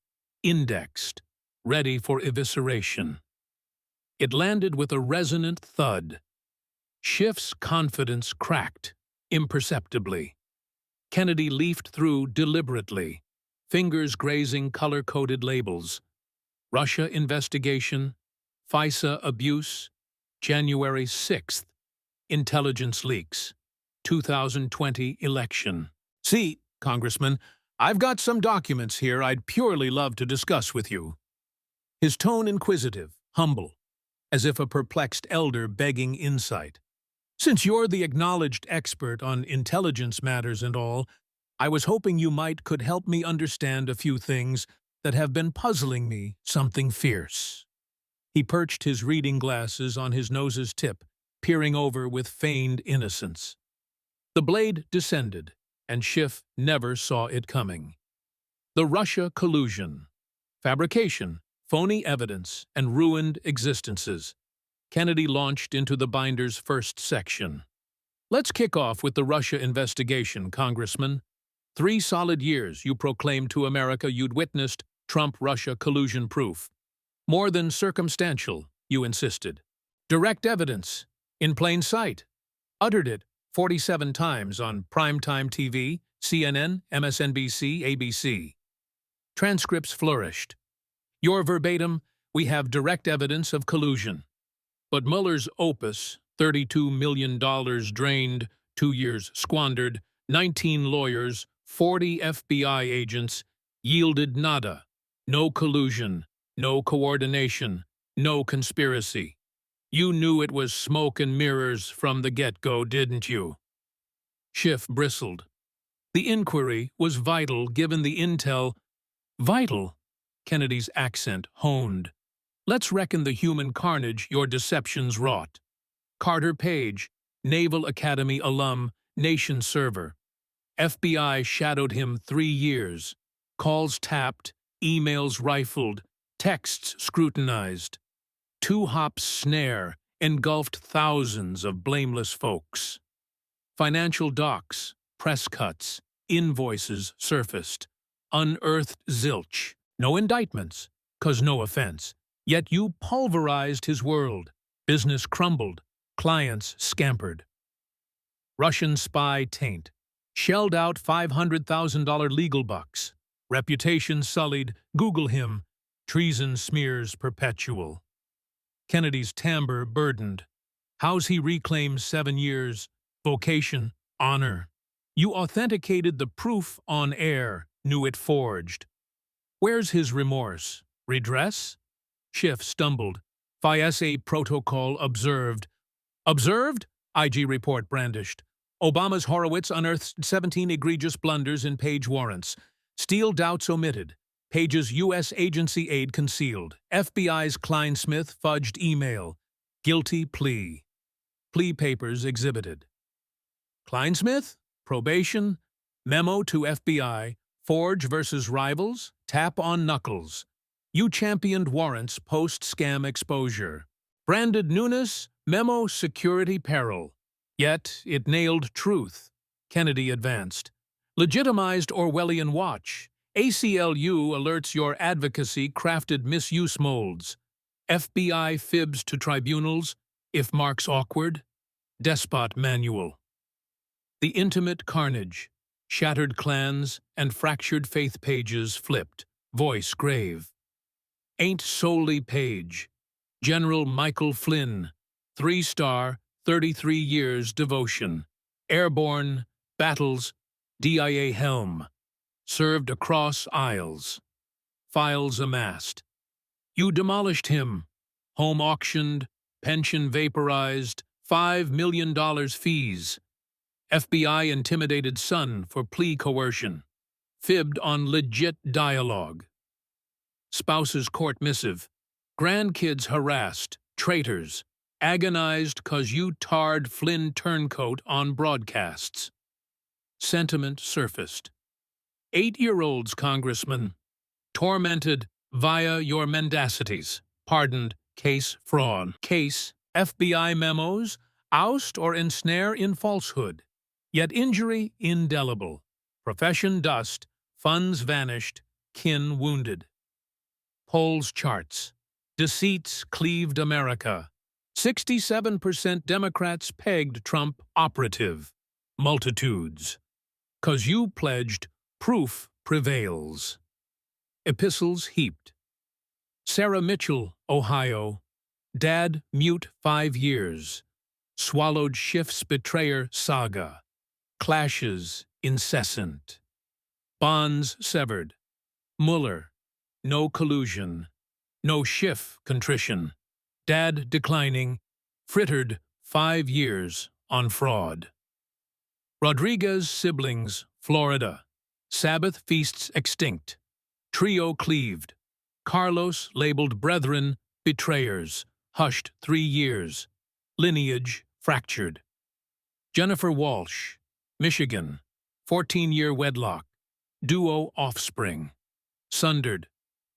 indexed, ready for evisceration. It landed with a resonant thud. Schiff's confidence cracked, imperceptibly. Kennedy leafed through deliberately, fingers grazing color-coded labels. Russia investigation, FISA abuse, January 6th, intelligence leaks, 2020 election. "See, Congressman, I've got some documents here I'd purely love to discuss with you." His tone inquisitive, humble, as if a perplexed elder begging insight. "Since you're the acknowledged expert on intelligence matters and all, I was hoping you could help me understand a few things that have been puzzling me something fierce." He perched his reading glasses on his nose's tip, peering over with feigned innocence. The blade descended, and Schiff never saw it coming. The Russia collusion. Fabrication, phony evidence, and ruined existences. Kennedy launched into the binder's first section. "Let's kick off with the Russia investigation, Congressman. 3 solid years you proclaimed to America you'd witnessed Trump-Russia collusion proof. More than circumstantial, you insisted. Direct evidence, in plain sight. Uttered it 47 times on primetime TV, CNN, MSNBC, ABC. Transcripts flourished. Your verbatim, "We have direct evidence of collusion." But Mueller's opus, $32 million drained, 2 years squandered, 19 lawyers, 40 FBI agents, yielded nada. No collusion, no coordination, no conspiracy. You knew it was smoke and mirrors from the get-go, didn't you? Schiff bristled. The inquiry was vital given the intel. Vital? Kennedy's accent honed. Let's reckon the human carnage your deceptions wrought. Carter Page, Naval Academy alum, nation server. FBI shadowed him 3 years. Calls tapped, emails rifled, texts scrutinized. Two-hop snare engulfed thousands of blameless folks. Financial docs, press cuts, invoices surfaced. Unearthed zilch. No indictments, 'cause no offense. Yet you pulverized his world. Business crumbled. Clients scampered. Russian spy taint. Shelled out $500,000 legal bucks. Reputation sullied. Google him. Treason smears perpetual. Kennedy's timbre burdened. How's he reclaimed 7 years? Vocation, honor. You authenticated the proof on air, knew it forged. Where's his remorse? Redress? Schiff stumbled. FISA protocol observed. Observed? IG report brandished. Obama's Horowitz unearthed 17 egregious blunders in page warrants. Steele doubts omitted. Page's U.S. agency aid concealed. FBI's Kleinsmith fudged email. Guilty plea. Plea papers exhibited. Kleinsmith? Probation? Memo to FBI. Forge versus rivals? Tap on knuckles. You championed warrants post-scam exposure. Branded newness? Memo security peril. Yet it nailed truth. Kennedy advanced. Legitimized Orwellian watch. ACLU alerts your advocacy crafted misuse molds. FBI fibs to tribunals, if marks awkward. Despot manual. The intimate carnage. Shattered clans and fractured faith pages flipped. Voice grave. Ain't solely Page. General Michael Flynn. 3-star, 33 years devotion. Airborne, battles, DIA helm. Served across aisles. Files amassed. You demolished him. Home auctioned, pension vaporized, $5 million fees. FBI intimidated son for plea coercion. Fibbed on legit dialogue. Spouse's court missive. Grandkids harassed, traitors. Agonized 'cause you tarred Flynn turncoat on broadcasts. Sentiment surfaced. 8-year-olds, Congressman. Tormented via your mendacities. Pardoned, case fraud. Case, FBI memos, oust or ensnare in falsehood. Yet injury indelible. Profession dust, funds vanished, kin wounded. Polls charts. Deceits cleaved America. 67% Democrats pegged Trump operative. Multitudes. 'Cause you pledged proof prevails. Epistles heaped. Sarah Mitchell, Ohio. Dad mute 5 years. Swallowed Schiff's betrayer saga. Clashes incessant. Bonds severed. Mueller. No collusion. No Schiff contrition. Dad declining. Frittered 5 years on fraud. Rodriguez siblings, Florida. Sabbath feasts extinct. Trio cleaved. Carlos labeled brethren, betrayers. Hushed 3 years. Lineage fractured. Jennifer Walsh, Michigan. 14-year wedlock. Duo offspring. Sundered.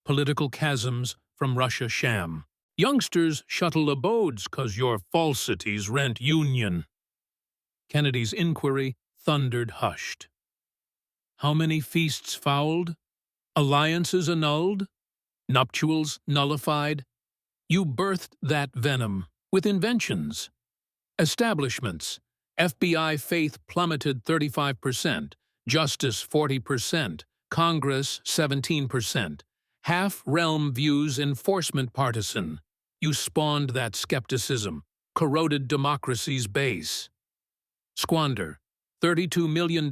Political chasms from Russia sham. Youngsters shuttle abodes 'cause your falsities rent union. Kennedy's inquiry thundered hushed. How many feasts fouled? Alliances annulled? Nuptials nullified? You birthed that venom with inventions. Establishments. FBI faith plummeted 35%, Justice 40%, Congress 17%. Half-realm views enforcement partisan. You spawned that skepticism, corroded democracy's base. Squander. $32 million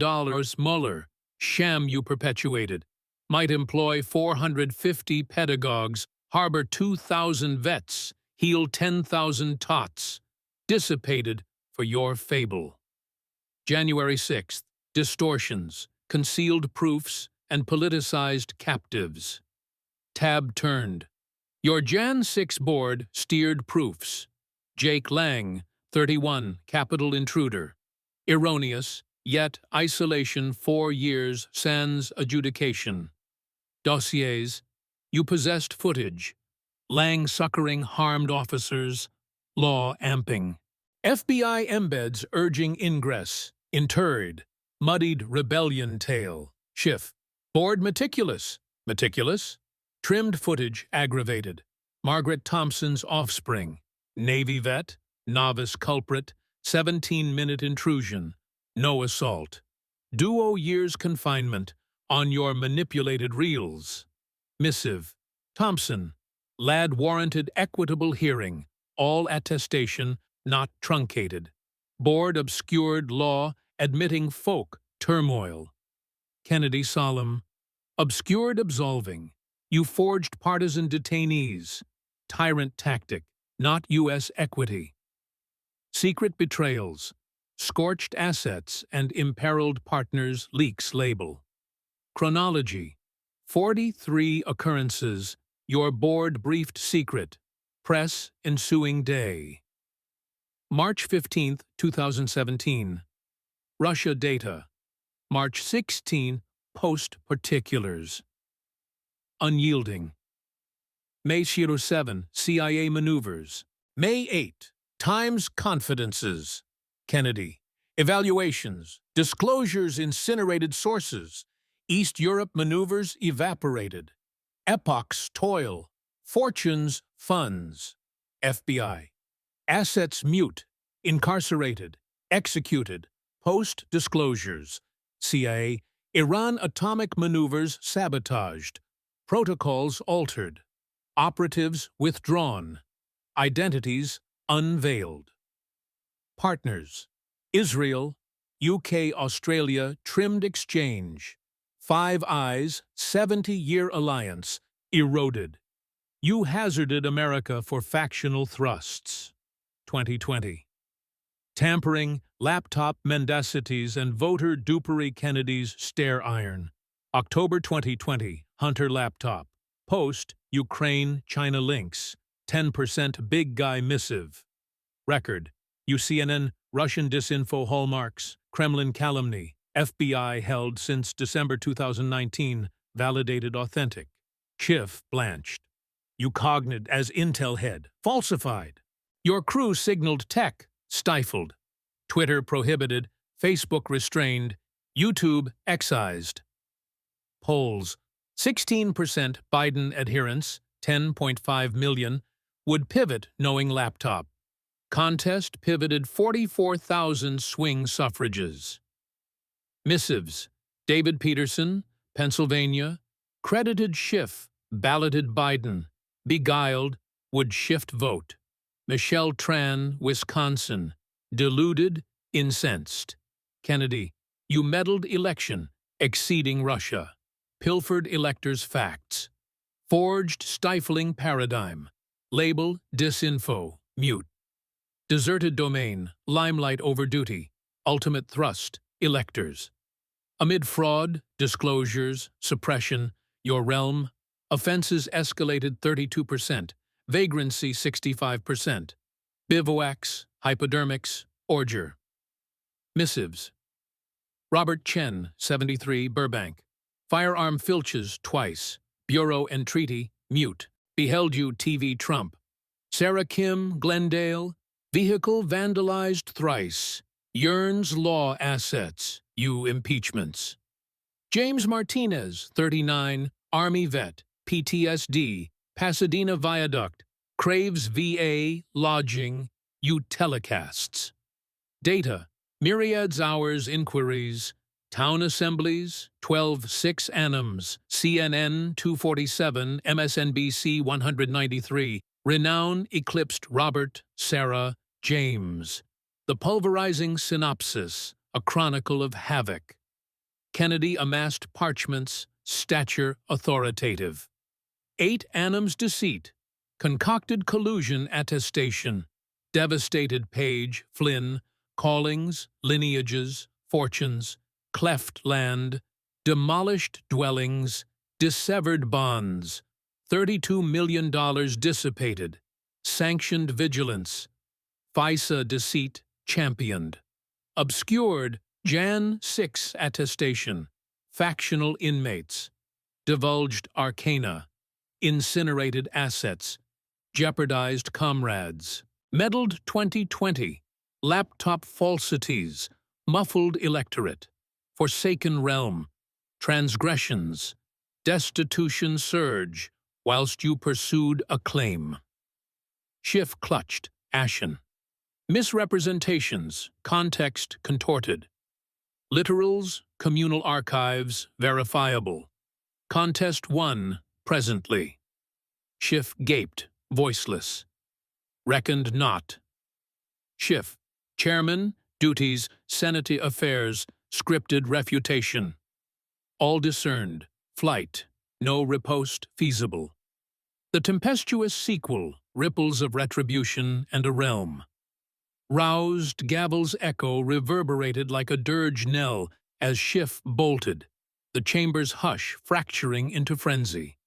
Mueller. Sham you perpetuated. Might employ 450 pedagogues, harbor 2,000 vets, heal 10,000 tots. Dissipated for your fable. January 6th. Distortions, concealed proofs, and politicized captives. Tab turned. Your Jan 6 board steered proofs. Jake Lang, 31, Capitol intruder. Erroneous, yet isolation 4 years sans adjudication. dossiers. You possessed footage. Lang succoring harmed officers. Law amping. FBI embeds urging ingress. Interred. Muddied rebellion tale. Schiff. Board meticulous. Meticulous. Trimmed footage aggravated. Margaret Thompson's offspring. Navy vet. Novice culprit. 17-minute intrusion. No assault. Duo years confinement on your manipulated reels. Missive. Thompson. Lad warranted equitable hearing. All attestation not truncated. Board obscured law admitting folk turmoil. Kennedy solemn. Obscured absolving. You forged partisan detainees. Tyrant tactic, not U.S. equity. Secret betrayals. Scorched assets and imperiled partners leaks label. Chronology. 43 occurrences. Your board briefed secret. Press ensuing day. March 15, 2017. Russia data. March 16, post particulars. Unyielding. May 07, CIA maneuvers. May 8, Times confidences. Kennedy. Evaluations. Disclosures incinerated sources. East Europe maneuvers evaporated. Epochs toil. Fortunes funds. FBI. Assets mute. Incarcerated. Executed. Post-disclosures. CIA. Iran atomic maneuvers sabotaged. Protocols altered. Operatives withdrawn. Identities unveiled. Partners. Israel, UK, Australia trimmed exchange. Five Eyes, 70-year alliance, eroded. You hazarded America for factional thrusts. 2020. Tampering, laptop mendacities and voter dupery Kennedy's stare iron. October 2020, Hunter laptop. Post, Ukraine, China links. 10% big guy missive. Record, UCNN, Russian disinfo hallmarks, Kremlin calumny, FBI held since December 2019, validated authentic. Schiff blanched. You cognate as intel head, falsified. Your crew signaled tech, stifled. Twitter prohibited, Facebook restrained, YouTube excised. Polls, 16% Biden adherents, 10.5 million, would pivot knowing laptop. Contest pivoted 44,000 swing suffrages. Missives, David Peterson, Pennsylvania, credited Schiff, balloted Biden, beguiled, would shift vote. Michelle Tran, Wisconsin, deluded, incensed. Kennedy, you meddled election, exceeding Russia. Pilfered electors' facts. Forged stifling paradigm. Label disinfo, mute. Deserted domain, limelight over duty. Ultimate thrust, electors. Amid fraud, disclosures, suppression, your realm, offenses escalated 32%, vagrancy 65%, bivouacs, hypodermics, orger. Missives. Robert Chen, 73, Burbank. Firearm filches twice. Bureau entreaty, mute. Beheld you TV Trump. Sarah Kim, Glendale. Vehicle vandalized thrice. Yearns law assets. You impeachments. James Martinez, 39, Army vet. PTSD. Pasadena Viaduct. Craves VA, lodging. You telecasts. Data. Myriads hours inquiries. Town assemblies, 12-6 annums, CNN 247, MSNBC 193, renown eclipsed Robert, Sarah, James. The pulverizing synopsis, a chronicle of havoc. Kennedy amassed parchments, stature authoritative. 8 annums deceit, concocted collusion attestation, devastated Page, Flynn, callings, lineages, fortunes, cleft land, demolished dwellings, dissevered bonds, $32 million dissipated, sanctioned vigilance, FISA deceit championed, obscured Jan 6 attestation, factional inmates, divulged arcana, incinerated assets, jeopardized comrades. Meddled 2020, laptop falsities, muffled electorate, forsaken realm, transgressions, destitution surge, whilst you pursued a claim. Schiff clutched, ashen. Misrepresentations, context contorted. Literals, communal archives, verifiable. Contest won, presently. Schiff gaped, voiceless. Reckoned not. Schiff, chairman, duties, Senate affairs, scripted refutation. All discerned, flight, no riposte feasible. The tempestuous sequel, ripples of retribution and a realm. Roused, gavel's echo reverberated like a dirge knell as Schiff bolted, the chamber's hush fracturing into frenzy.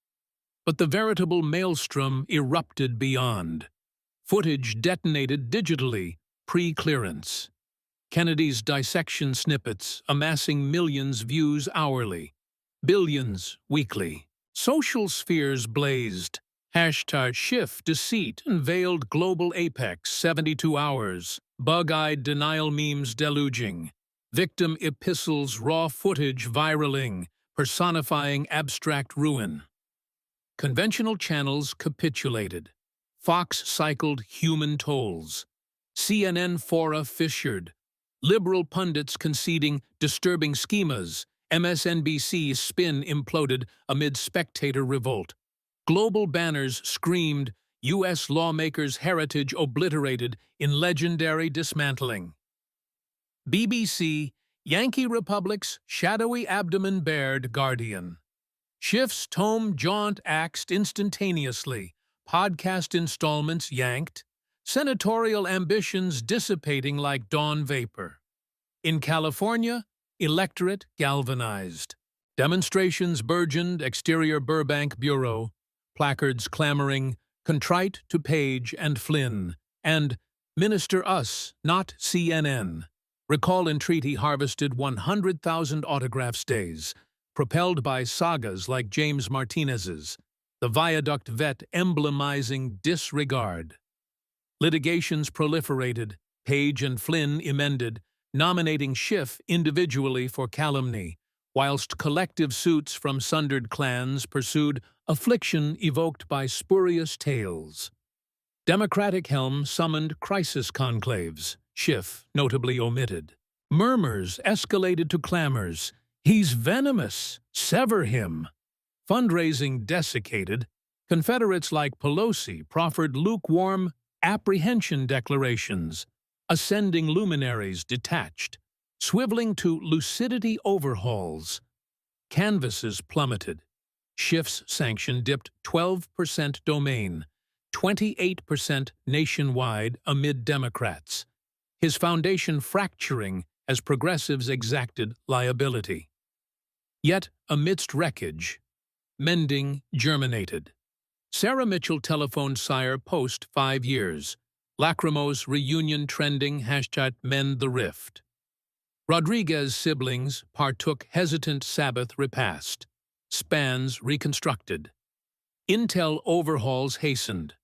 But the veritable maelstrom erupted beyond. Footage detonated digitally, pre-clearance. Kennedy's dissection snippets amassing millions views hourly, billions weekly. Social spheres blazed. Hashtag Schiff deceit and veiled global apex 72 hours. Bug-eyed denial memes deluging. Victim epistles raw footage viraling, personifying abstract ruin. Conventional channels capitulated. Fox cycled human tolls. CNN fora fissured. Liberal pundits conceding disturbing schemas. MSNBC spin imploded amid spectator revolt. Global banners screamed, U.S. lawmakers' heritage obliterated in legendary dismantling. BBC, Yankee Republic's shadowy abdomen bared guardian. Schiff's tome jaunt axed instantaneously, podcast installments yanked, senatorial ambitions dissipating like dawn vapor. In California, electorate galvanized. Demonstrations burgeoned exterior Burbank Bureau, placards clamoring, contrite to Page and Flynn, and Minister Us, not CNN. Recall entreaty harvested 100,000 autographs days, propelled by sagas like James Martinez's, the viaduct vet emblemizing disregard. Litigations proliferated, Page and Flynn emended, nominating Schiff individually for calumny, whilst collective suits from sundered clans pursued affliction evoked by spurious tales. Democratic helm summoned crisis conclaves, Schiff notably omitted. Murmurs escalated to clamors. He's venomous. Sever him. Fundraising desiccated. Confederates like Pelosi proffered lukewarm apprehension declarations. Ascending luminaries detached, swiveling to lucidity overhauls. Canvases plummeted. Schiff's sanction dipped 12% domain, 28% nationwide amid Democrats. His foundation fracturing as progressives exacted liability. Yet, amidst wreckage, mending germinated. Sarah Mitchell telephoned Sire post 5 years. Lacrimose reunion trending hashtag mend the rift. Rodriguez siblings partook hesitant Sabbath repast. Spans reconstructed. Intel overhauls hastened.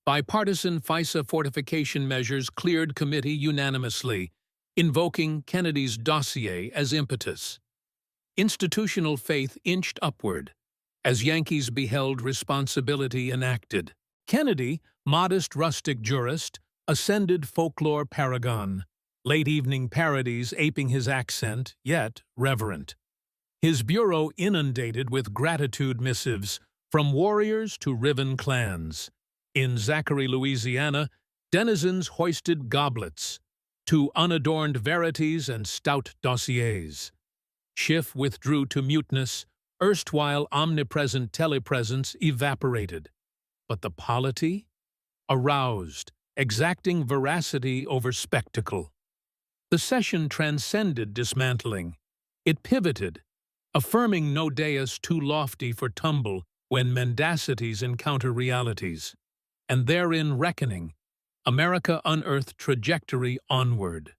Bipartisan FISA fortification measures cleared committee unanimously, invoking Kennedy's dossier as impetus. Institutional faith inched upward, as Yankees beheld responsibility enacted. Kennedy, modest rustic jurist, ascended folklore paragon, late-evening parodies aping his accent, yet reverent. His bureau inundated with gratitude missives, from warriors to riven clans. In Zachary, Louisiana, denizens hoisted goblets, to unadorned verities and stout dossiers. Schiff withdrew to muteness, erstwhile omnipresent telepresence evaporated. But the polity? Aroused, exacting veracity over spectacle. The session transcended dismantling. It pivoted, affirming no dais too lofty for tumble when mendacities encounter realities. And therein reckoning, America unearthed trajectory onward.